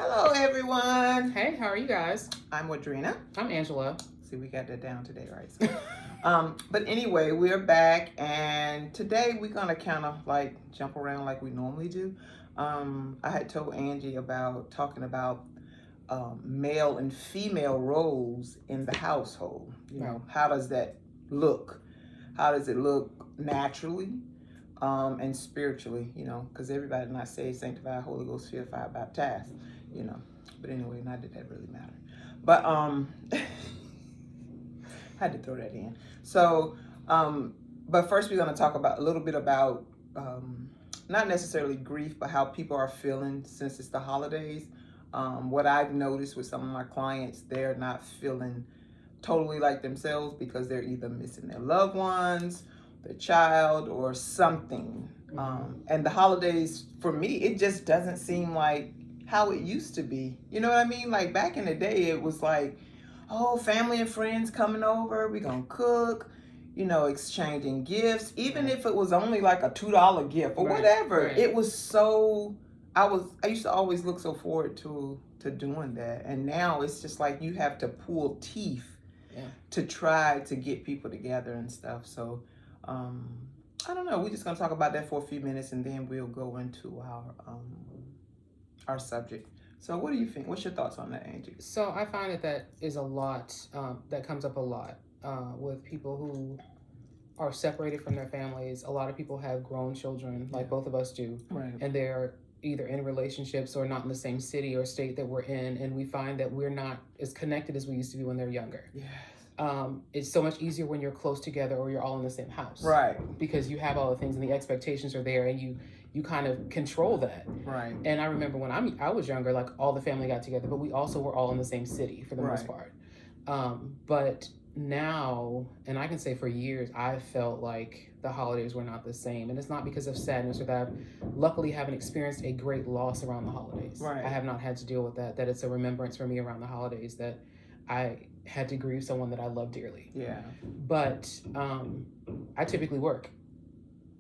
Hello, everyone. Hey, how are you guys? I'm Wadrina. I'm Angela. See, we got that down today, right? But anyway, we're back, and today we're gonna kind of like jump around like we normally do. I had told Angie about talking about male and female roles in the household. You know, how does that look? How does it look naturally? And spiritually, you know, because everybody not saved, sanctified, Holy Ghost, filled, fire, baptized, you know. But anyway, not that that really matter. But I had to throw that in. So, but first we're going to talk about a little bit about not necessarily grief, but how people are feeling since it's the holidays. What I've noticed with some of my clients, they're not feeling totally like themselves because they're either missing their loved ones, their child, or something. And the holidays, for me, it just doesn't seem like how it used to be. You know what I mean? Like back in the day, it was like, oh, family and friends coming over, we're gonna cook, you know, exchanging gifts, even if it was only like a $2 gift or whatever. It was so, I used to always look so forward to doing that. And now it's just like you have to pull teeth to try to get people together and stuff. So I don't know. We're just gonna talk about that for a few minutes, and then we'll go into our subject. So, what do you think? What's your thoughts on that, Angie? So, I find that is a lot. That comes up a lot with people who are separated from their families. A lot of people have grown children, like both of us do, and they're either in relationships or not in the same city or state that we're in, and we find that we're not as connected as we used to be when they're younger. It's so much easier when you're close together or you're all in the same house. Because you have all the things and the expectations are there, and you kind of control that. And I remember when I was younger, like all the family got together, but we also were all in the same city for the most part. But now, and I can say for years, I felt like the holidays were not the same. And it's not because of sadness or that. Luckily, haven't experienced a great loss around the holidays. I have not had to deal with that. That it's a remembrance for me around the holidays that I had to grieve someone that I love dearly. But I typically work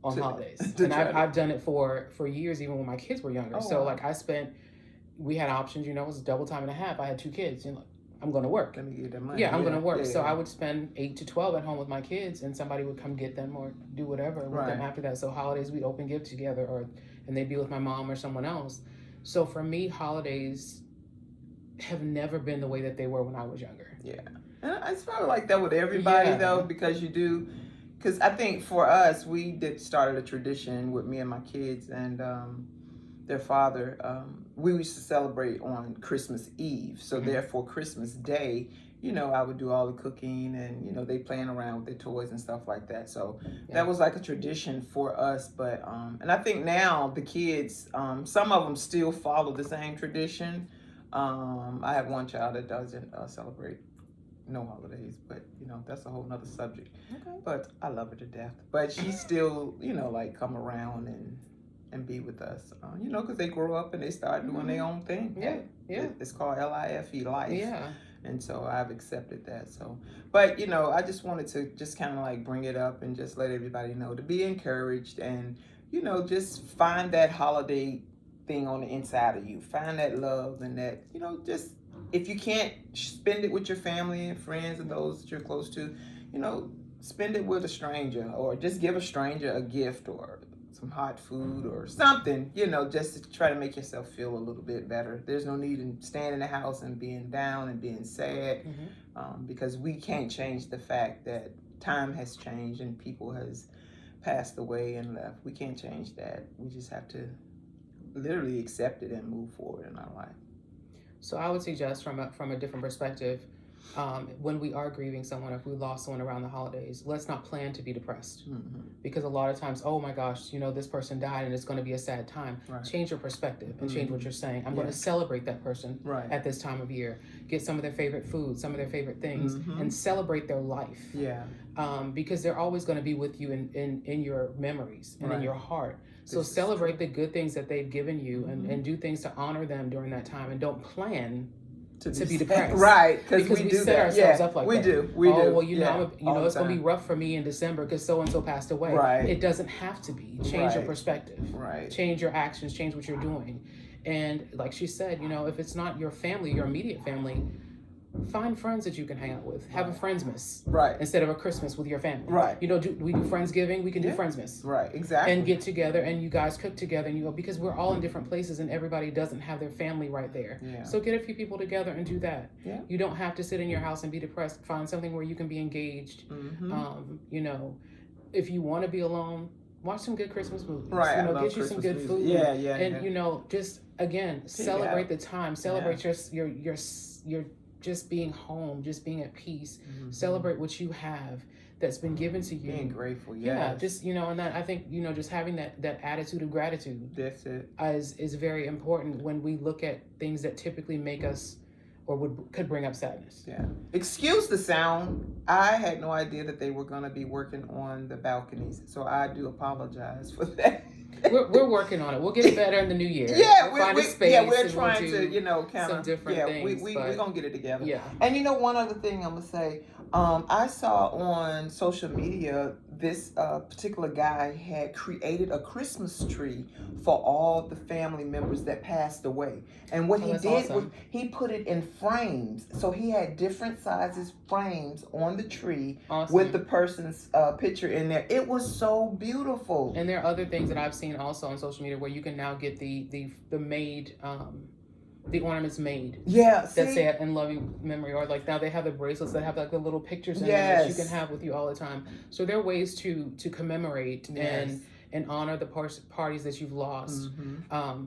on holidays, and I've done it for years, even when my kids were younger. Like we had options. You know, it was double time and a half. I had 2 kids. You know, I'm going to work. Let me get that money. I'm going to work. So I would spend 8 to 12 at home with my kids, and somebody would come get them or do whatever with them after that. So holidays, we'd open gifts together, and they'd be with my mom or someone else. So for me, holidays have never been the way that they were when I was younger. And it's probably like that with everybody though, because because I think for us, we started a tradition with me and my kids and their father. We used to celebrate on Christmas Eve. So therefore Christmas Day, you know, I would do all the cooking and, you know, they playing around with their toys and stuff like that. So that was like a tradition for us. But, and I think now the kids, some of them still follow the same tradition. I have one child that doesn't celebrate no holidays, but you know, that's a whole nother subject. But I love her to death. But she still, you know, like come around and be with us, you know, because they grow up and they start doing their own thing. It's called LIFE, life. And so I've accepted that. So, but you know, I just wanted to just kind of like bring it up and just let everybody know to be encouraged and, you know, just find that holiday thing on the inside of you. Find that love and that, you know, just if you can't spend it with your family and friends and those that you're close to, you know, spend it with a stranger or just give a stranger a gift or some hot food or something, you know, just to try to make yourself feel a little bit better. There's no need in staying in the house and being down and being sad because we can't change the fact that time has changed and people has passed away and left. We can't change that. We just have to literally accept it and move forward in our life. So I would suggest from a different perspective, when we are grieving someone, if we lost someone around the holidays, let's not plan to be depressed. Because a lot of times, oh my gosh, you know, this person died and it's going to be a sad time. Change your perspective and change what you're saying. I'm going to celebrate that person at this time of year. Get some of their favorite food, some of their favorite things, and celebrate their life. Because they're always going to be with you in your memories and in your heart. So celebrate the good things that they've given you and do things to honor them during that time, and don't plan to be depressed. Because we set ourselves up like that. We do. Well, you know, it's going to be rough for me in December because so-and-so passed away. It doesn't have to be. Change your perspective. Change your actions. Change what you're doing. And like she said, if it's not your family, your immediate family, find friends that you can hang out with. Have a Friendsmas. Right. Instead of a Christmas with your family. Right. We do Friendsgiving, we can do Friendsmas. Right, exactly. And get together and you guys cook together and you go, because we're all in different places and everybody doesn't have their family right there. Yeah. So get a few people together and do that. Yeah. You don't have to sit in your house and be depressed. Find something where you can be engaged. If you want to be alone, watch some good Christmas movies. Right. Get you some good food. Yeah. And just again, celebrate the time. Celebrate your just being home, just being at peace. Celebrate what you have that's been given to you. Being grateful, yeah. Just and that I think just having that attitude of gratitude. That's it. Is very important when we look at things that typically make us or could bring up sadness. Yeah. Excuse the sound. I had no idea that they were going to be working on the balconies, so I do apologize for that. We're working on it. We'll get it better in the new year. Yeah, we'll find a space. We're trying to, kind some of different things. We're gonna get it together. Yeah. And one other thing I'm gonna say, I saw on social media this particular guy had created a Christmas tree for all the family members that passed away. And what he did was he put it in frames. So he had different sizes frames on the tree with the person's picture in there. It was so beautiful. And there are other things that I've seen also on social media where you can now get the made the ornaments made. Yeah. That say in loving memory, or like now they have the bracelets that have like the little pictures in them that you can have with you all the time. So there are ways to commemorate and honor the parties that you've lost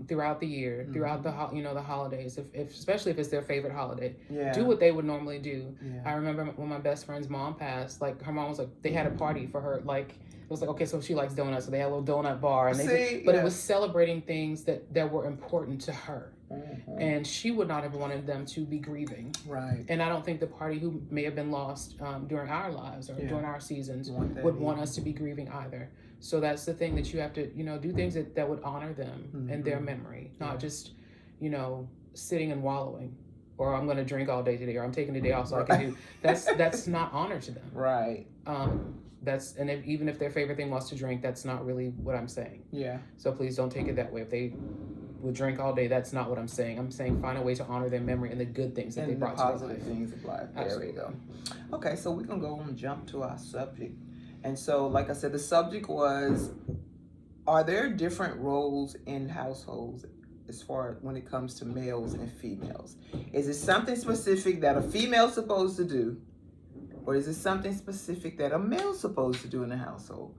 throughout the year, throughout the holidays. If especially if it's their favorite holiday, do what they would normally do. Yeah. I remember when my best friend's mom passed. Like her mom was like, they had a party for her. Like it was like, okay, so she likes donuts, so they had a little donut bar, and it was celebrating things that were important to her. And she would not have wanted them to be grieving. Right. And I don't think the party who may have been lost during our lives or during our seasons would want us to be grieving either. So that's the thing, that you have to, do things that would honor them and their memory, not just, sitting and wallowing, or I'm going to drink all day today, or I'm taking the day off so I can do. That's not honor to them. Right. Even if their favorite thing was to drink, that's not really what I'm saying. Yeah. So please don't take it that way. If they would drink all day, that's not what I'm saying. I'm saying find a way to honor their memory and the good things that they brought to life. And the positive things of life. There we go. Okay, so we're going to go and jump to our subject. And so, like I said, the subject was, are there different roles in households as far as when it comes to males and females? Is it something specific that a female's supposed to do? Or is it something specific that a male's supposed to do in the household?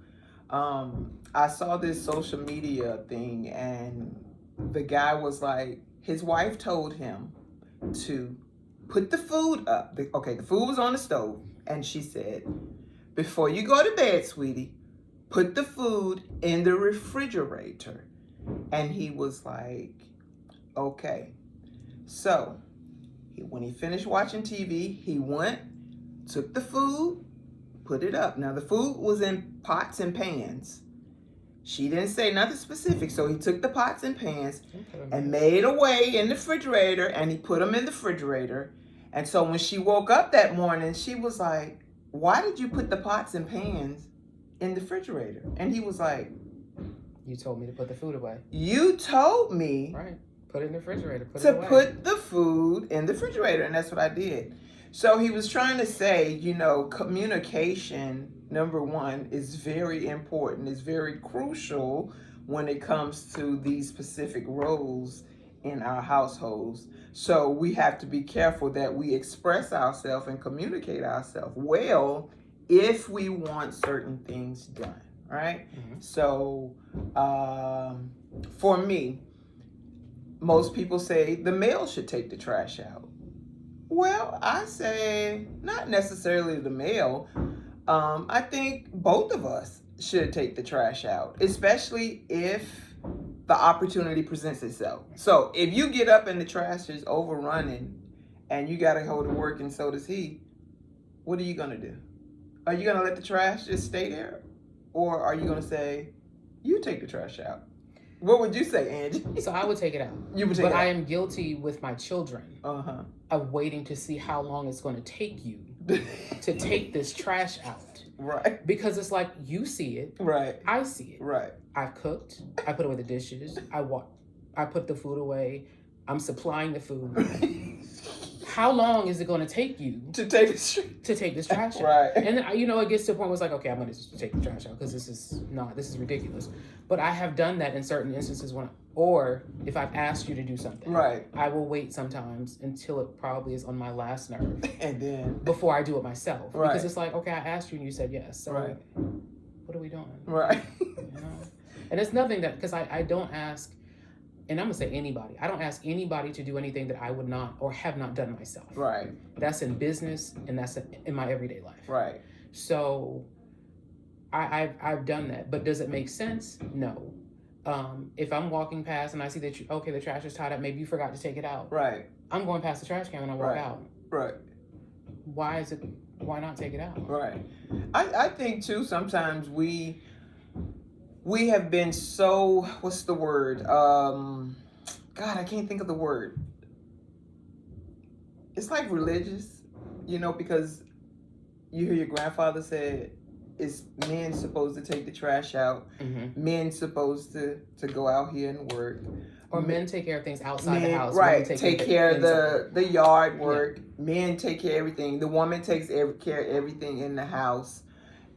I saw this social media thing, and the guy was like, his wife told him to put the food up. The food was on the stove, and she said, before you go to bed, sweetie, put the food in the refrigerator. And he was like, okay. So when he finished watching TV, he went, took the food, put it up. Now the food was in pots and pans. She didn't say nothing specific, so he took the pots and pans and made a way in the refrigerator, and he put them in the refrigerator. And so when she woke up that morning, she was like, why did you put the pots and pans in the refrigerator? And he was like, you told me to put the food away. You told me. Right. Put it in the refrigerator. Put the food in the refrigerator, and that's what I did. So he was trying to say, communication, number one, is very important. It's very crucial when it comes to these specific roles in our households. So we have to be careful that we express ourselves and communicate ourselves well if we want certain things done, right? Mm-hmm. So for me, most people say the male should take the trash out. Well, I say not necessarily the male. I think both of us should take the trash out, especially if the opportunity presents itself. So if you get up and the trash is overrunning and you got to go to work and so does he, what are you going to do? Are you going to let the trash just stay there? Or are you going to say, you take the trash out? What would you say, Angie? So I would take it out. You would take it out. But I am guilty with my children of waiting to see how long it's going to take you to take this trash out. Right. Because it's like, you see it. Right. I see it. Right. I've cooked. I put away the dishes. I I put the food away. I'm supplying the food. How long is it going to take you to take this trash out? Right. And then, it gets to the point where it's like, okay, I'm going to just take the trash out because this is ridiculous. But I have done that in certain instances or if I've asked you to do something, right, I will wait sometimes until it probably is on my last nerve, and then before I do it myself, right, because it's like, okay, I asked you and you said yes, so right, what are we doing, right? And it's nothing that, because I don't ask. And I'm going to say anybody. I don't ask anybody to do anything that I would not or have not done myself. Right. That's in business and that's in my everyday life. Right. So I've done that. But does it make sense? No. If I'm walking past and I see that, the trash is tied up, maybe you forgot to take it out. Right. I'm going past the trash can when I walk out. Right. Why not take it out? Right. I think, too, sometimes we have been so, what's the word? God, I can't think of the word. It's like religious, because you hear your grandfather said, it's men supposed to take the trash out. Mm-hmm. Men supposed to go out here and work. Or men take care of things outside the house. Right. Take care of the yard work. Yeah. Men take care of everything. The woman takes care of everything in the house.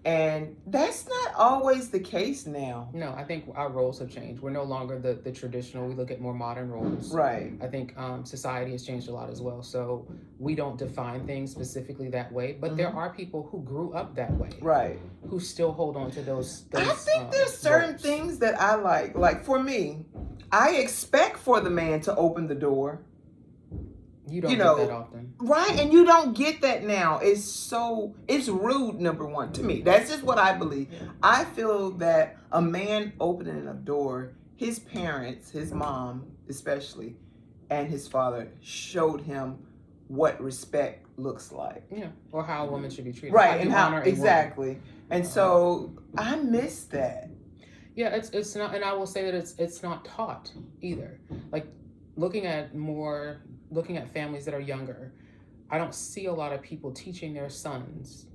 And that's not always the case now. No, I think our roles have changed. We're no longer the traditional. We look at more modern roles. Right. I think society has changed a lot as well. So we don't define things specifically that way. But there are people who grew up that way. Right. Who still hold on to those I think there's certain things that I like. Like for me, I expect for the man to open the door. You don't get that often. Right, and you don't get that now. It's rude, number one, to me. That's just what I believe. Yeah. I feel that a man opening a door, his parents, his mom especially, and his father showed him what respect looks like. Yeah, or how a woman should be treated. Right, and how exactly. Woman. And so I miss that. Yeah, it's not, and I will say that it's not taught either. Like looking at families that are younger, I don't see a lot of people teaching their sons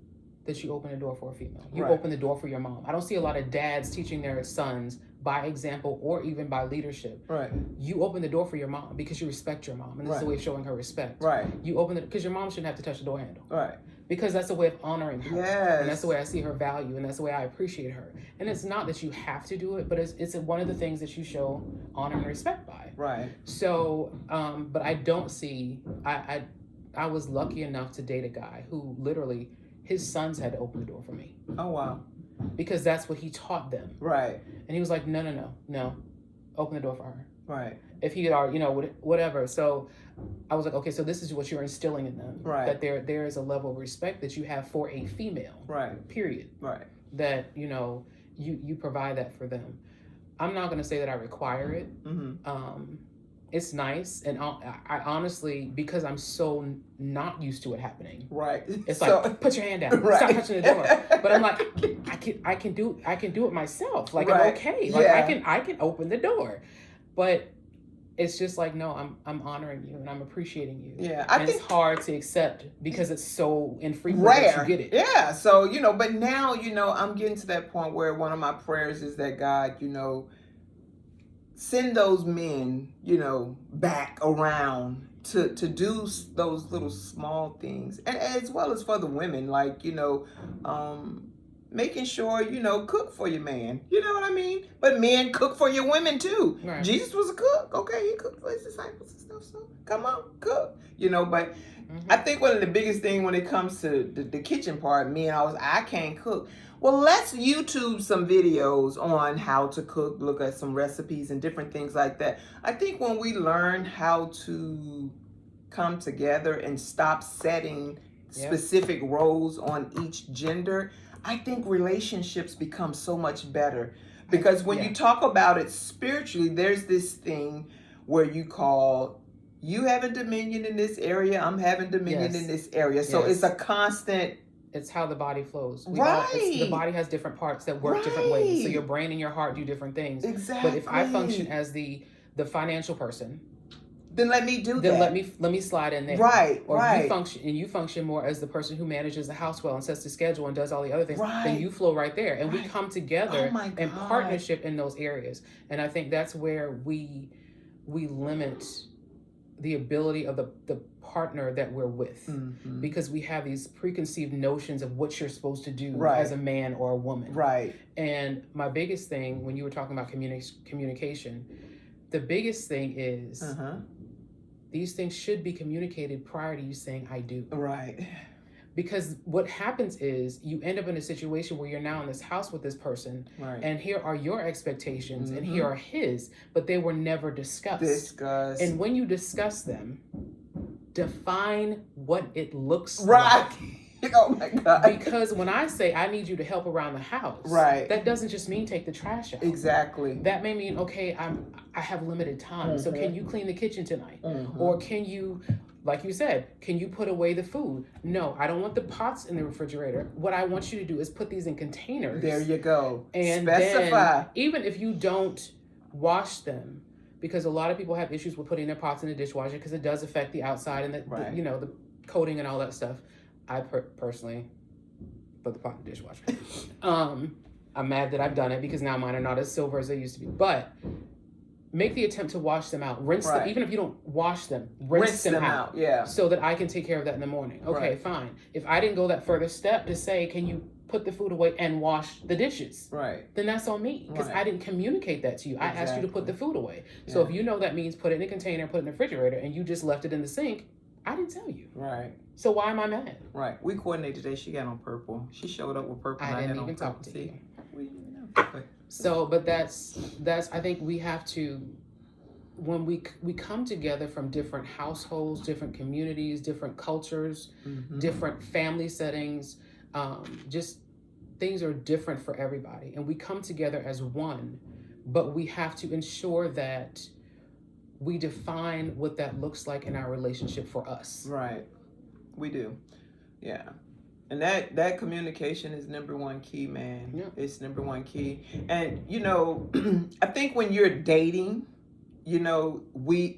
that you open the door for a female. You open the door for your mom. I don't see a lot of dads teaching their sons by example or even by leadership. Right. You open the door for your mom because you respect your mom, and this is a way of showing her respect. Right. You open it because your mom shouldn't have to touch the door handle. Right. Because that's a way of honoring her. Yes. And that's the way I see her value, and that's the way I appreciate her. And it's not that you have to do it, but it's one of the things that you show honor and respect by. Right. So, but I don't see, I was lucky enough to date a guy who literally, his sons had to open the door for me. Oh, wow. Because that's what he taught them. Right. And he was like, no, open the door for her. Right. If he are, whatever. So I was like, okay, so this is what you're instilling in them. Right. That there is a level of respect that you have for a female. Right. Period. Right. That, you provide that for them. I'm not going to say that I require it. Mm-hmm. It's nice. And I honestly, because I'm so not used to it happening. Right. It's like, put your hand down. Right. Stop touching the door. But I'm like, I can do it myself. Like, right. I'm okay. Like, yeah. I can open the door. But it's just like, no, I'm honoring you and I'm appreciating you. Yeah, I think it's hard to accept because it's so infrequent that you get it. Yeah, so but now I'm getting to that point where one of my prayers is that God, send those men, back around to do those little small things, and as well as for the women, like making sure, cook for your man. You know what I mean? But men cook for your women too. Right. Jesus was a cook. Okay, he cooked for his disciples and stuff. So come on, cook. But I think one of the biggest thing when it comes to the kitchen part, I can't cook. Well, let's YouTube some videos on how to cook, look at some recipes and different things like that. I think when we learn how to come together and stop setting specific roles on each gender, I think relationships become so much better. Because when you talk about it spiritually, there's this thing where you having dominion in this area, I'm having dominion in this area. So it's a constant. It's how the body flows. The body has different parts that work different ways. So your brain and your heart do different things. Exactly. But if I function as the financial person, then let me do that. Then let me slide in there. Right. Or you function more as the person who manages the house well and sets the schedule and does all the other things. Right. Then you flow right there. And we come together in partnership in those areas. And I think that's where we we limit the ability of the partner that we're with, because we have these preconceived notions of what you're supposed to do as a man or a woman. Right. And my biggest thing, when you were talking about communication, the biggest thing is these things should be communicated prior to you saying I do. Right. Because what happens is you end up in a situation where you're now in this house with this person, and here are your expectations and here are his, but they were never discussed. And when you discuss them, define what it looks like. Oh my God. Because when I say I need you to help around the house, that doesn't just mean take the trash out. Exactly. That may mean, okay, I have limited time, so can you clean the kitchen tonight? Or can you, like you said, can you put away the food? No, I don't want the pots in the refrigerator. What I want you to do is put these in containers. There you go. And specify. Then, even if you don't wash them, because a lot of people have issues with putting their pots in the dishwasher because it does affect the outside and the you know, the coating and all that stuff. I personally put the pot in the dishwasher. I'm mad that I've done it because now mine are not as silver as they used to be. But make the attempt to wash them out. Rinse them. Even if you don't wash them, rinse them out. Yeah. So that I can take care of that in the morning. Okay, fine. If I didn't go that further step to say, can you put the food away and wash the dishes? Then that's on me because I didn't communicate that to you. I asked you to put the food away. Yeah. So if you know that means put it in a container, put it in the refrigerator, and you just left it in the sink, I didn't tell you. So why am I mad? We coordinated today. She got on purple. She showed up with purple. I didn't even talk to you. So, but that's. I think we have to, when we come together from different households, different communities, different cultures, different family settings, just things are different for everybody, and we come together as one. But we have to ensure that we define what that looks like in our relationship for us. We do. Yeah. And that communication is number one key, man. Yeah. It's number one key. And, you know, I think when you're dating, you know,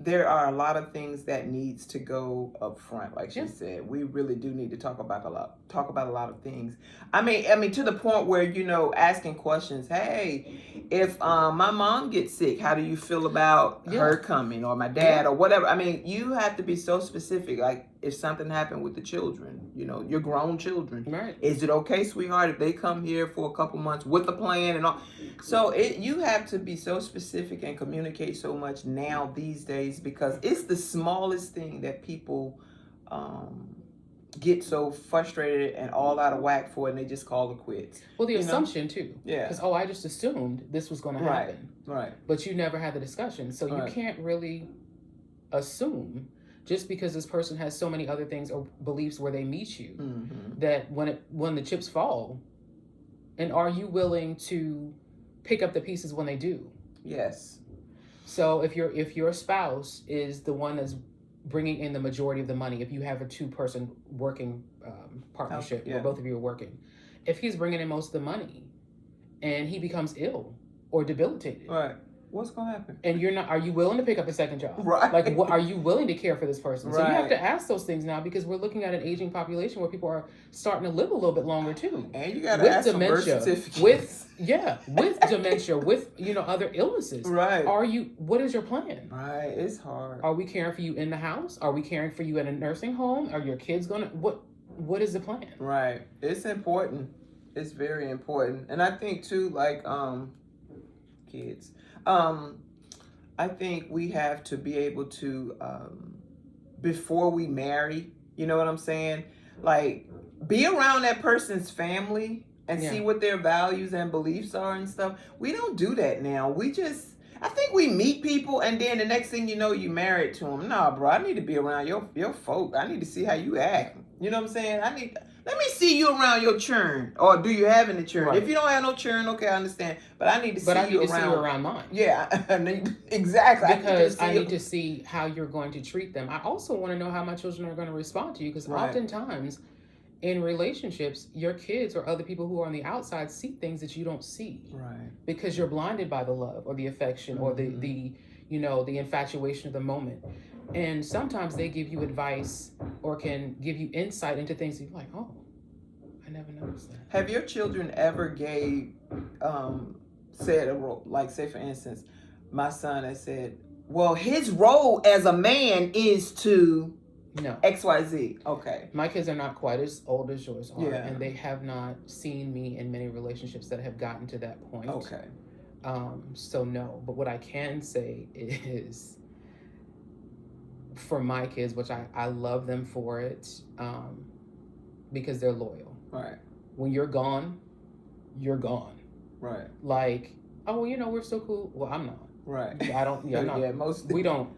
there are a lot of things that needs to go up front, like she said. We really do need to talk about a lot of things. I mean, to the point where, you know, asking questions. Hey, if my mom gets sick, how do you feel about her coming, or my dad, or whatever? I mean, you have to be so specific. Like, if something happened with the children, you know, your grown children, is it okay, sweetheart, if they come here for a couple months with a plan and all? So you have to be so specific and communicate so much now these days, because it's the smallest thing that people get so frustrated and all out of whack for, and they just call it quits. Well, the assumption too. Yeah. Because, I just assumed this was going to happen. But you never had the discussion. So you can't really assume, just because this person has so many other things or beliefs where they meet you, that when the chips fall, and are you willing to pick up the pieces when they do? Yes. So if your spouse is the one that's bringing in the majority of the money, if you have a 2-person working partnership where both of you are working, if he's bringing in most of the money and he becomes ill or debilitated, what's going to happen? And are you willing to pick up a second job? Like, are you willing to care for this person? So you have to ask those things now, because we're looking at an aging population where people are starting to live a little bit longer too. And you got to ask dementia, for birth certificates. with dementia, with, you know, other illnesses. What is your plan? It's hard. Are we caring for you in the house? Are we caring for you in a nursing home? Are your kids what is the plan? It's important. It's very important. And I think too, like, kids. I think we have to be able to, before we marry, you know what I'm saying? Like, be around that person's family and see what their values and beliefs are and stuff. We don't do that now. I think we meet people, and then the next thing you know, you married to them. Nah, bro, I need to be around your folk. I need to see how you act. You know what I'm saying? Let me see you around your churn. Or do you have any churn? If you don't have no churn, okay, I understand. But I need to see you around mine. Yeah, exactly. Because I need to see how you're going to treat them. I also want to know how my children are going to respond to you, because oftentimes in relationships, your kids or other people who are on the outside see things that you don't see. Because you're blinded by the love or the affection or the you know, the infatuation of the moment. And sometimes they give you advice or can give you insight into things that you're like, oh, I never noticed that. Have your children ever said, like, say for instance, my son has said, well, his role as a man is to no XYZ. Okay. My kids are not quite as old as yours are, yeah. and they have not seen me in many relationships that have gotten to that point. Okay. So no, but what I can say is, for my kids, which I love them for it, because they're loyal. Right. When you're gone, you're gone. Right. Like, oh, you know, we're so cool. Well, I'm not. Right. I don't. Yeah, I'm not. Yeah, most. We don't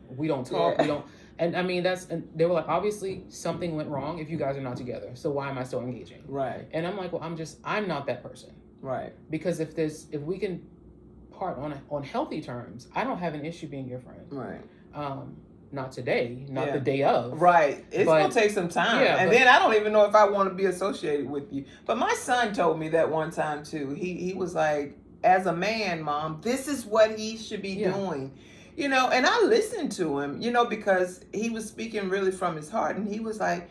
talk. Yeah. We don't. And I mean, and they were like, obviously something went wrong if you guys are not together. So why am I still engaging? Right. And I'm like, well, I'm not that person. Right. Because if we can part on healthy terms, I don't have an issue being your friend. Right. Not today, not the day of. Right. It's going to take some time. Yeah, and then I don't even know if I want to be associated with you. But my son told me that one time too. He was like, as a man, Mom, this is what he should be doing. You know, and I listened to him, you know, because he was speaking really from his heart. And he was like,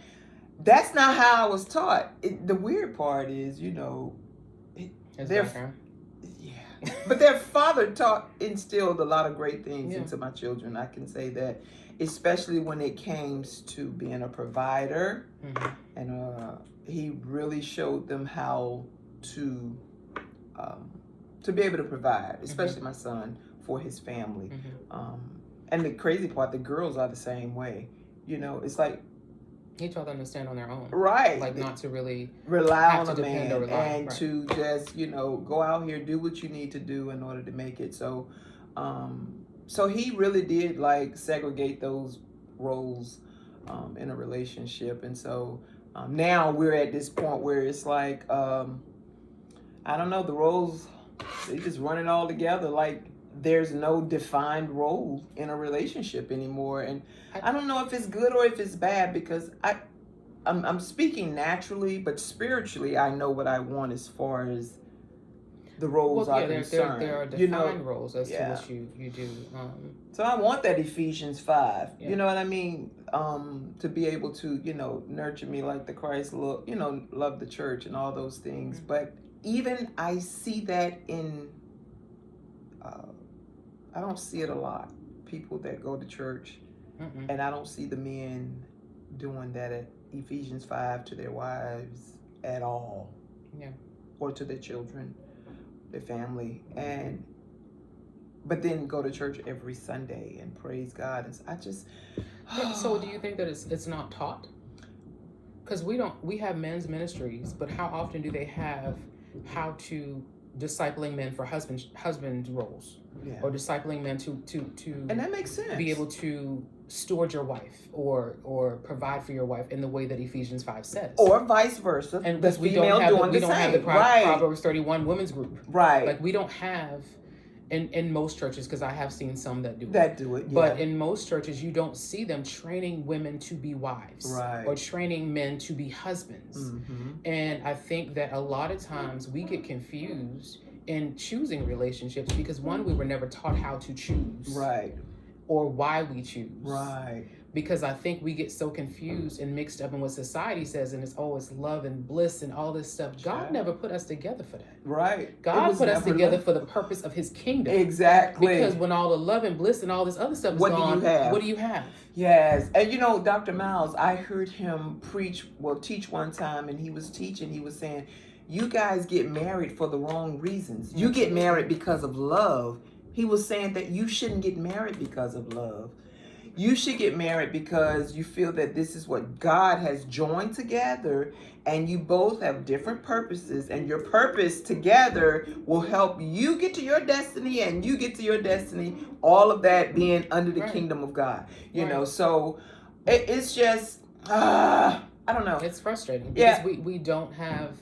that's not how I was taught. The weird part is, you know, but their father instilled a lot of great things into my children. I can say that, especially when it came to being a provider. Mm-hmm. And he really showed them how to be able to provide, especially my son, for his family. Mm-hmm. And the crazy part, the girls are the same way. You know, it's like, he taught them to stand on their own. Right. Like, not to really rely on a man and to just, you know, go out here, do what you need to do in order to make it. So, so he really did like segregate those roles in a relationship. And so now we're at this point where it's like, I don't know, the roles, they just run it all together. Like, there's no defined role in a relationship anymore. And I don't know if it's good or if it's bad, because I'm speaking naturally, but spiritually I know what I want as far as the roles are concerned. There are defined roles as to what you do. So I want that Ephesians 5, you know what I mean? To be able to, you know, nurture me like the Christ love the church and all those things. Mm-hmm. But even I see that in, I don't see it a lot. People that go to church, and I don't see the men doing that at Ephesians 5 to their wives at all. Yeah. Or to their children, their family. But then go to church every Sunday and praise God. And I just... So do you think that it's not taught? Because we have men's ministries, but how often do they have how to discipling men for husband roles, or discipling men to and that makes sense, be able to steward your wife or provide for your wife in the way that Ephesians 5 says, or vice versa. And because we don't have the Proverbs 31 women's group, right? Like, we don't have in most churches, because I have seen some that do it. But in most churches, you don't see them training women to be wives, right, or training men to be husbands. Mm-hmm. And I think that a lot of times we get confused in choosing relationships because, one, we were never taught how to choose, right, or why we choose, right. Because I think we get so confused and mixed up in what society says, and it's love and bliss and all this stuff. God never put us together for that. Right. God put us together for the purpose of his kingdom. Exactly. Because when all the love and bliss and all this other stuff is gone, what do you have? Yes. And you know, Dr. Miles, I heard him teach one time, and he was saying, you guys get married for the wrong reasons. You get married because of love. He was saying that you shouldn't get married because of love. You should get married because you feel that this is what God has joined together, and you both have different purposes, and your purpose together will help you get to your destiny and you get to your destiny, all of that being under the kingdom of God. You know, so it's just, I don't know. It's frustrating because we don't have,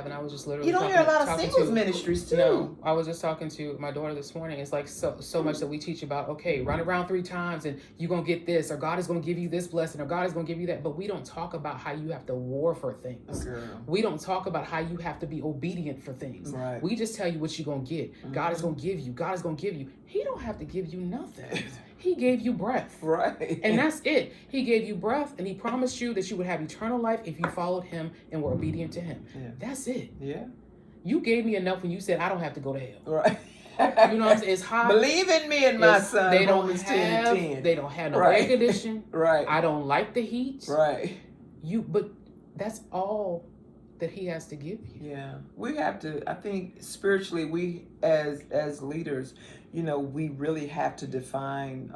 and I was just literally, you don't hear a lot of singles ministries too. No, I was just talking to my daughter this morning. It's like so much that we teach about, okay, run around 3 times and you're going to get this, or God is going to give you this blessing, or God is going to give you that. But we don't talk about how you have to war for things. Okay. We don't talk about how you have to be obedient for things. Right. We just tell you what you're going to get. Mm-hmm. God is going to give you. God is going to give you. He don't have to give you nothing. He gave you breath. Right. And that's it. He gave you breath, and he promised you that you would have eternal life if you followed him and were obedient to him. Yeah. That's it. Yeah. You gave me enough when you said I don't have to go to hell. Right. You know what I'm saying? It's hot. Believe in me and my son. They don't Romans have 10:10. They don't have no Right. air conditioning. Right. I don't like the heat. Right. But that's all that he has to give you. Yeah. We have to, I think spiritually, we as leaders, we really have to define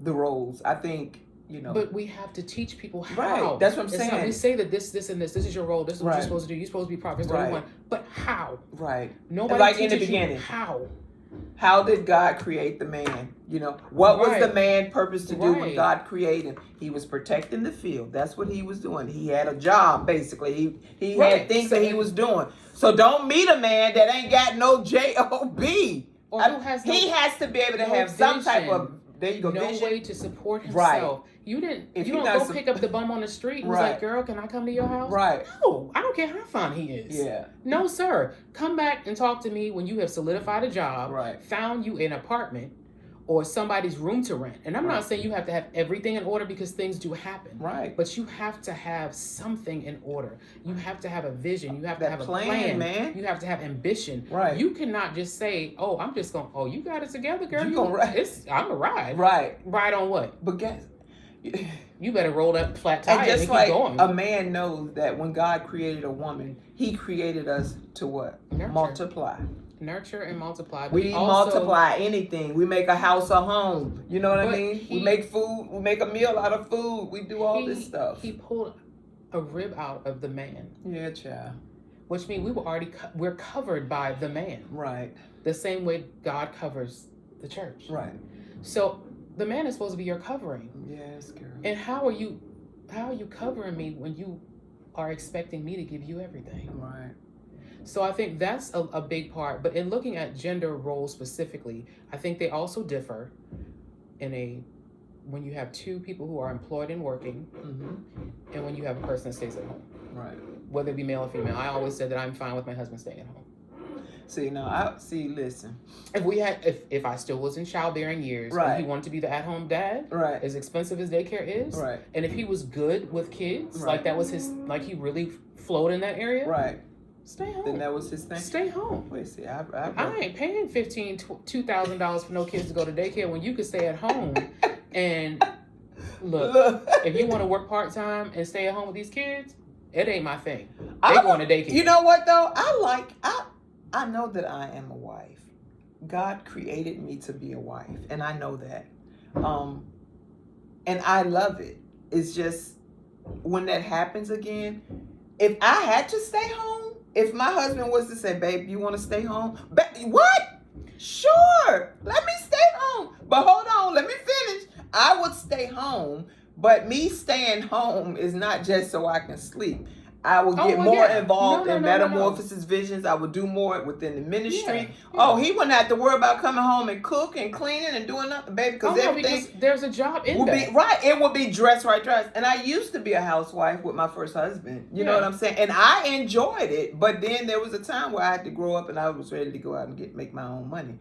the roles. I think, But we have to teach people how. Right. That's what I'm saying. We say that this and this is your role. This is what Right. you're supposed to do. You're supposed to be prophets. Right. But how? Right. Nobody like teaches in the beginning. you how. How did God create the man? What was the man purpose to do when God created him? He was protecting the field. That's what he was doing. He had a job, basically. He had things that he was doing. So don't meet a man that ain't got no J-O-B. Or who has he has to be able to have some type of, there you go, no vision. way to support himself. Right. You don't go pick up the bum on the street and was like, girl, can I come to your house? Right. No, I don't care how fine he is. Yeah. No, sir. Come back and talk to me when you have solidified a job, right. found you an apartment or somebody's room to rent. And I'm not saying you have to have everything in order because things do happen. Right. But you have to have something in order. You have to have a vision. You have to have a plan, man. You have to have ambition. Right. You cannot just say, oh, I'm just going, oh, you got it together, girl. You gonna ride. I'm a ride. Right. Ride on what? But guess... You better roll that flat tire and just keep like going. A man knows that when God created a woman, he created us to what? Nurture. Multiply. Nurture and multiply. We multiply anything. We make a house a home. You know what I mean? We make food. We make a meal out of food. We do all this stuff. He pulled a rib out of the man. Yeah, child. Which means we're covered by the man. Right. The same way God covers the church. Right. So the man is supposed to be your covering. Yes, girl. And how are you covering me when you are expecting me to give you everything? Right. So I think that's a big part. But in looking at gender roles specifically, I think they also differ when you have two people who are employed and working, mm-hmm. and when you have a person that stays at home. Right. Whether it be male or female. I always said that I'm fine with my husband staying at home. Listen. If I still was in childbearing years, right. and he wanted to be the at-home dad, right. as expensive as daycare is, right. and if he was good with kids, right. like that was his, like he really flowed in that area, right. Stay home. Then that was his thing? Stay home. Wait, see, I ain't paying $2,000 for no kids to go to daycare when you could stay at home. And look, if you want to work part-time and stay at home with these kids, it ain't my thing. They going to daycare. You know what, though? I know that I am a wife. God created me to be a wife, and I know that. And I love it. It's just, when that happens again, if I had to stay home, if my husband was to say, babe, you want to stay home? What? Sure. Let me stay home. But hold on. Let me finish. I would stay home. But me staying home is not just so I can sleep. I will get more involved in Metamorphosis visions. I would do more within the ministry. Yeah. Oh, he wouldn't have to worry about coming home and cook and cleaning and doing nothing, baby, because everything. Because there's a job in there. It would be dressed. And I used to be a housewife with my first husband. You know what I'm saying? And I enjoyed it. But then there was a time where I had to grow up and I was ready to go out and make my own money.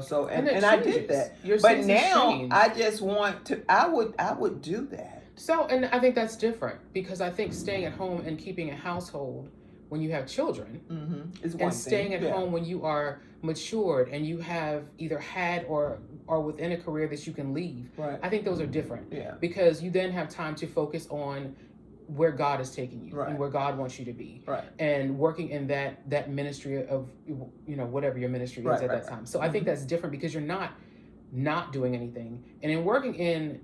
So and I did that. But now I just want to. I would do that. So, and I think that's different because I think staying at home and keeping a household when you have children, is one and staying thing. at home when you are matured and you have either had or are within a career that you can leave. Right. I think those are different. Yeah. Because you then have time to focus on where God is taking you, right. and where God wants you to be, right. and working in that ministry of whatever your ministry is at that time. So I think that's different because you're not doing anything, and in working in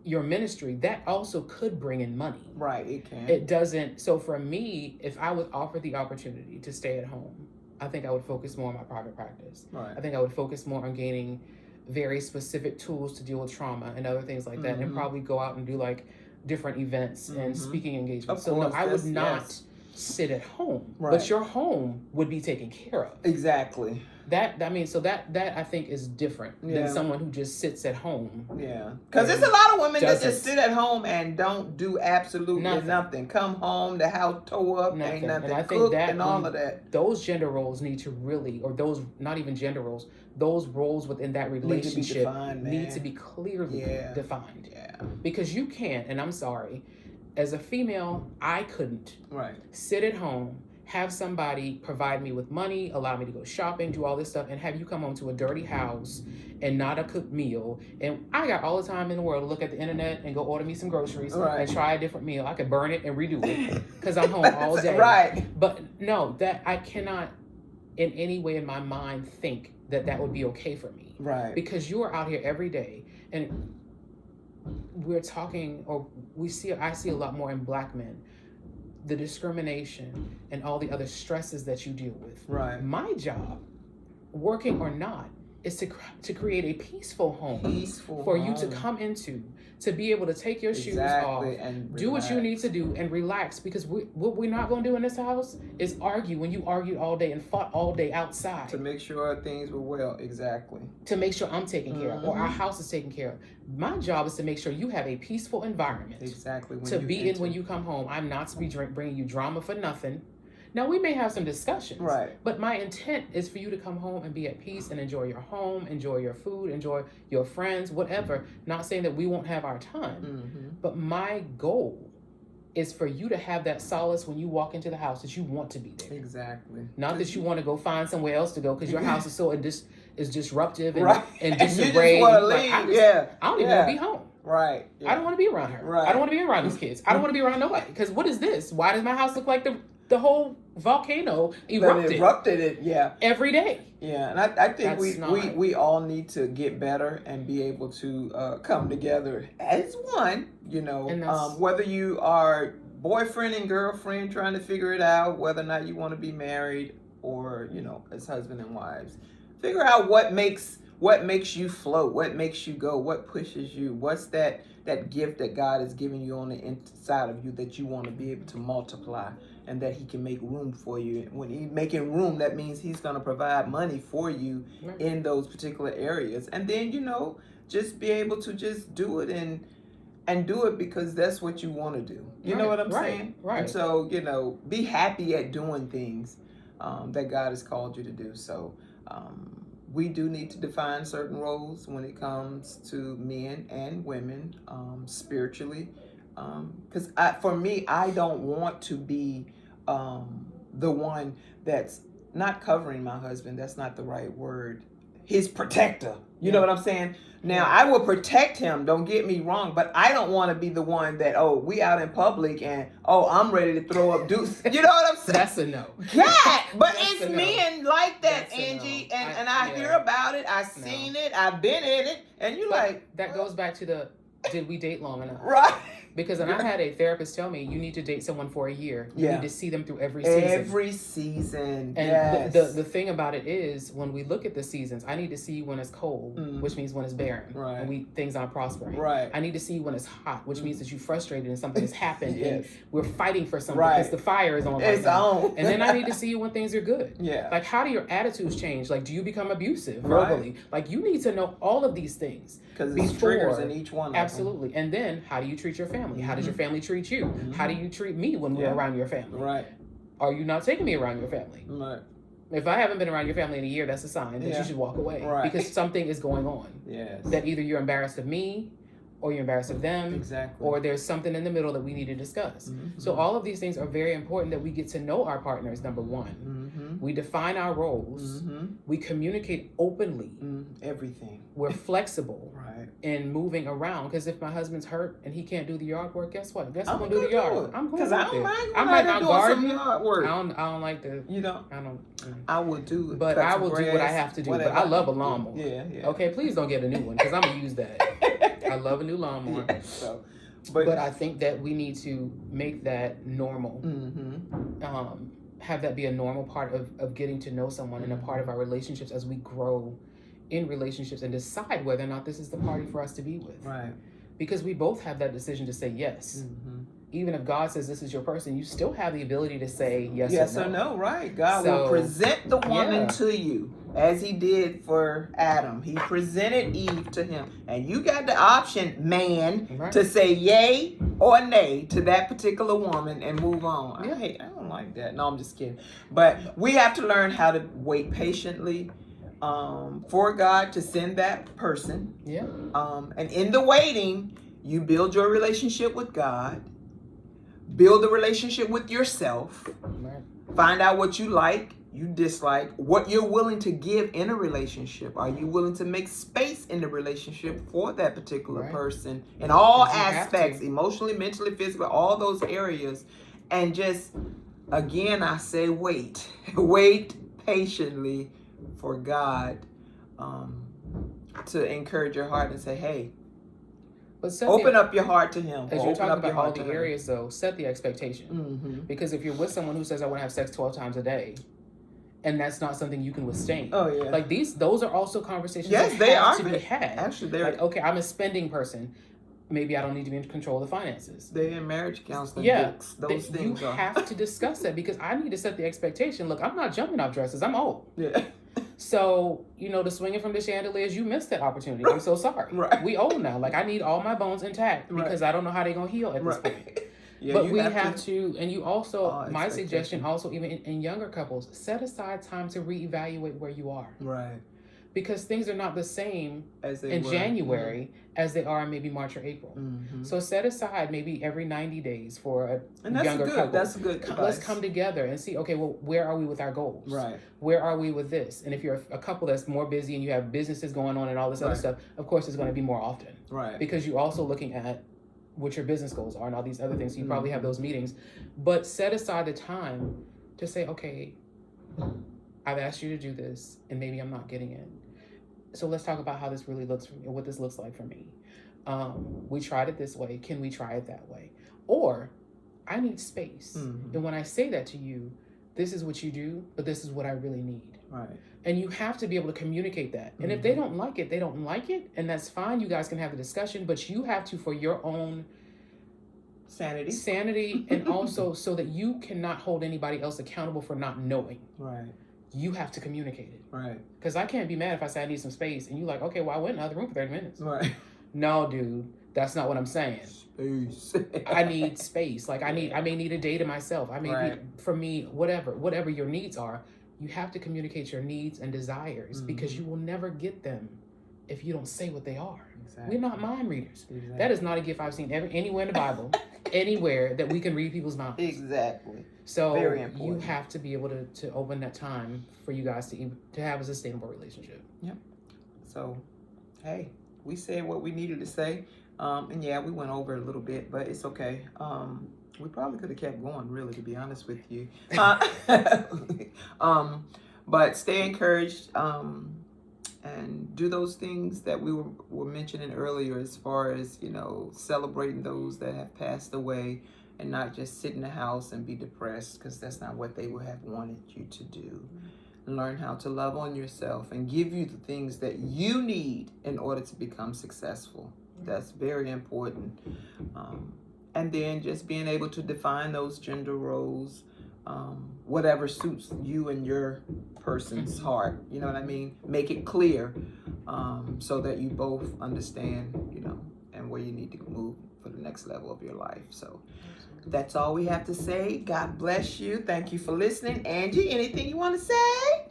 your ministry, that also could bring in money. Right, it can. It doesn't. So for me, if I was offered the opportunity to stay at home, I think I would focus more on my private practice. Right. I think I would focus more on gaining very specific tools to deal with trauma and other things like that, and probably go out and do like different events and speaking engagements. So no, I would not sit at home, but your home would be taken care of. Exactly. That I think is different than someone who just sits at home. Yeah, because there's a lot of women that just sit at home and don't do absolutely nothing. Come home, the house tore up, ain't nothing. And I think that and all of that. Those gender roles need to really, or those not even gender roles, those roles within that relationship need to be clearly defined. Yeah, because you can't, and I'm sorry, as a female, I couldn't sit at home have somebody provide me with money, allow me to go shopping, do all this stuff, and have you come home to a dirty house and not a cooked meal. And I got all the time in the world to look at the internet and go order me some groceries and try a different meal. I could burn it and redo it because I'm home all day. Right. But no, that I cannot in any way in my mind think that would be okay for me. Right. Because you are out here every day, and we're talking, or I see a lot more in Black men, the discrimination and all the other stresses that you deal with. Right. My job, working or not, is to create a peaceful home for you to come into, to be able to take your shoes off, and do what you need to do and relax. Because what we're not going to do in this house is argue when you argued all day and fought all day outside. To make sure things were well, exactly. To make sure I'm taken care of, or our house is taken care of. My job is to make sure you have a peaceful environment. Exactly. To be in when you come home. I'm not to be bringing you drama for nothing. Now, we may have some discussions, right? But my intent is for you to come home and be at peace and enjoy your home, enjoy your food, enjoy your friends, whatever. Not saying that we won't have our time, but my goal is for you to have that solace when you walk into the house that you want to be there. Exactly. Not that you want to go find somewhere else to go because your house is so is disruptive and You disarrayed. just want to leave. I don't even want to be home. Right. Yeah. I don't want to be around her. Right. I don't want to be around these kids. I don't want to be around nobody. Because what is this? Why does my house look like the whole volcano erupted it? Yeah. Every day. Yeah, and I think we all need to get better and be able to come together as one. You know, whether you are boyfriend and girlfriend trying to figure it out, whether or not you want to be married, or as husband and wives, figure out what makes you float, what makes you go, what pushes you, what's that gift that God is giving you on the inside of you that you want to be able to multiply, and that he can make room for you. When he's making room, that means he's going to provide money for you in those particular areas. And then, just be able to just do it and do it because that's what you want to do. You know what I'm saying? Right. And so, be happy at doing things that God has called you to do. So, we do need to define certain roles when it comes to men and women spiritually. Because for me, I don't want to be the one that's not covering my husband. That's not the right word. His protector. You know what I'm saying? Now, I will protect him, don't get me wrong, but I don't want to be the one that, we out in public and, I'm ready to throw up deuce. You know what I'm saying? That's a no. Yeah, but it's men like that, Angie, and I hear about it. I've seen it. I've been in it. And you're like... That goes back to did we date long enough? Right. Because I had a therapist tell me, you need to date someone for a year. You need to see them through every season. Every season, and the thing about it is, when we look at the seasons, I need to see when it's cold, which means when it's barren, and things aren't prospering. Right. I need to see when it's hot, which means that you're frustrated and something has happened, and we're fighting for something because the fire is on right now. And then I need to see you when things are good. Yeah. Like, how do your attitudes change? Like, do you become abusive verbally? Like, you need to know all of these things. Because there's triggers in each one of them. Absolutely. And then, how do you treat your family? How does your family treat you? How do you treat me when we're around your family? Right. Are you not taking me around your family? Right. If I haven't been around your family in a year, that's a sign that you should walk away. Right. Because something is going on. Yes. That either you're embarrassed of me, or you're embarrassed of them. Exactly. Or there's something in the middle that we need to discuss. So all of these things are very important, that we get to know our partners, number one. We define our roles. We communicate openly. Everything. We're flexible in moving around. Because if my husband's hurt and he can't do the yard work, guess what? Guess who's going to do the yard? I'm going to do it. Because I don't mind I might not garden. Some yard work. I don't like the... You don't? I don't... I will do it. But I will do what I have to do. Whatever. But I love a lawnmower. Yeah. Okay, please don't get a new one, because I'm going to use that. I love a new lawnmower. But I think that we need to make that normal. Have that be a normal part of getting to know someone and a part of our relationships as we grow in relationships and decide whether or not this is the party for us to be with. Right. Because we both have that decision to say yes. Even if God says this is your person, you still have the ability to say yes or no. Right. God will present the woman to you as he did for Adam. He presented Eve to him. And you got the option, man, to say yay or nay to that particular woman and move on. I don't like that. No, I'm just kidding. But we have to learn how to wait patiently for God to send that person. Yeah. And in the waiting, you build your relationship with God. Build a relationship with yourself. Find out what you like, you dislike, what you're willing to give in a relationship. Are you willing to make space in the relationship for that particular person in all aspects, emotionally, mentally, physically, all those areas? And just, again, I say wait. Wait patiently for God to encourage your heart and say, hey, open up your heart to Him. As you're talking about all the areas, though, set the expectation. Mm-hmm. Because if you're with someone who says, I want to have sex 12 times a day, and that's not something you can withstand. Oh, yeah. Like those are also conversations that they have to be had. Actually, they're like, okay, I'm a spending person. Maybe I don't need to be in control of the finances. They're in marriage counseling. Yeah, books. Those things you are. have to discuss that because I need to set the expectation. Look, I'm not jumping off dresses. I'm old. Yeah. So, the swinging from the chandeliers, you missed that opportunity. I'm so sorry. Right. We old now. Like, I need all my bones intact because I don't know how they're going to heal at this point. Yeah, but we have to, and you also, my suggestion also, even in younger couples, set aside time to reevaluate where you are. Right. Because things are not the same as in January as they are in maybe March or April. Mm-hmm. So set aside maybe every 90 days for a younger couple. That's good advice. Let's come together and see, okay, well, where are we with our goals? Right. Where are we with this? And if you're a couple that's more busy and you have businesses going on and all this other stuff, of course it's going to be more often. Right. Because you're also looking at what your business goals are and all these other things. So you probably have those meetings. But set aside the time to say, okay, I've asked you to do this and maybe I'm not getting it. So let's talk about how this really looks for me, or what this looks like for me. We tried it this way. Can we try it that way? Or I need space. Mm-hmm. And when I say that to you, this is what you do, but this is what I really need. Right. And you have to be able to communicate that. And if they don't like it, they don't like it. And that's fine. You guys can have the discussion, but you have to, for your own sanity and also so that you cannot hold anybody else accountable for not knowing. Right. You have to communicate it. Right. Because I can't be mad if I say I need some space and you like, okay, well, I went in the other room for 30 minutes. Right. No, dude, that's not what I'm saying. Space. I need space. Like I may need a day to myself. I may need, for me, whatever your needs are, you have to communicate your needs and desires because you will never get them if you don't say what they are. Exactly. We're not mind readers. Exactly. That is not a gift I've seen anywhere in the Bible, anywhere that we can read people's minds. Exactly. So very important. You have to be able to open that time for you guys to have a sustainable relationship. Yep. So, hey, we said what we needed to say. And yeah, we went over a little bit, but it's okay. We probably could have kept going, really, to be honest with you. But stay encouraged. And do those things that we were mentioning earlier as far as, celebrating those that have passed away and not just sit in the house and be depressed because that's not what they would have wanted you to do. Learn how to love on yourself and give you the things that you need in order to become successful. That's very important. And then just being able to define those gender roles, whatever suits you and your person's heart, you know what I mean? Make it clear so that you both understand, and where you need to move for the next level of your life. So that's all we have to say. God bless you. Thank you for listening. Angie, anything you want to say?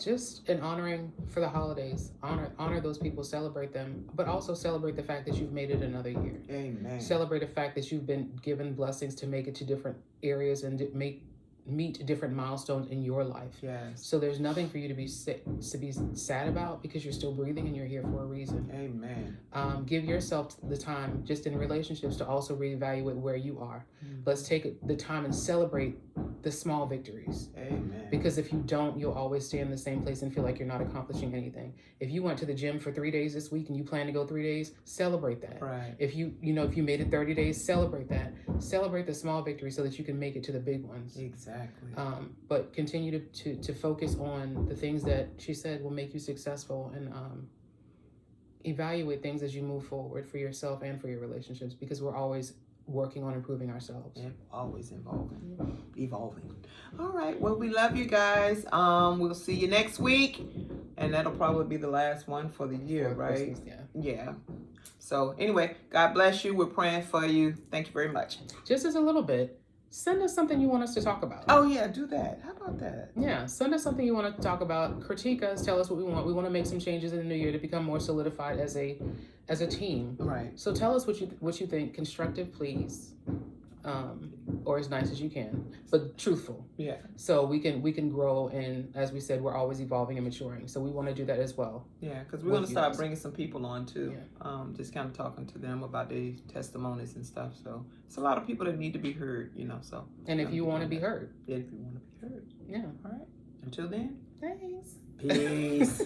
Just in honoring for the holidays. Honor those people, celebrate them, but also celebrate the fact that you've made it another year. Amen. Celebrate the fact that you've been given blessings to make it to different areas and meet different milestones in your life. Yes. So there's nothing for you to be sad about because you're still breathing and you're here for a reason. Amen. Give yourself the time, just in relationships, to also reevaluate where you are. Let's take the time and celebrate the small victories. Amen. Because if you don't, you'll always stay in the same place and feel like you're not accomplishing anything. If you went to the gym for 3 days this week and you plan to go 3 days, celebrate that. Right. If you made it 30 days, celebrate that. Celebrate the small victories so that you can make it to the big ones. Exactly. But continue to focus on the things that she said will make you successful, and evaluate things as you move forward for yourself and for your relationships, because we're always working on improving ourselves. Yeah, always evolving. All right. Well, we love you guys. We'll see you next week, and that'll probably be the last one for the year, for right? Christmas, yeah. So anyway, God bless you. We're praying for you. Thank you very much. Just as a little bit, send us something you want us to talk about. Oh yeah, do that. How about that? Yeah, send us something you want to talk about. Critique us. Tell us what we want. We want to make some changes in the new year to become more solidified as a team. Right. So tell us what you think. Constructive, please. or as nice as you can, but truthful. Yeah. So we can grow, and as we said, we're always evolving and maturing. So we want to do that as well. Yeah, because we're going to start bringing some people on too. Yeah. Just kind of talking to them about their testimonies and stuff. So it's a lot of people that need to be heard, So. And if you want to be heard. Yeah, if you want to be heard. Yeah. All right. Until then. Thanks. Peace.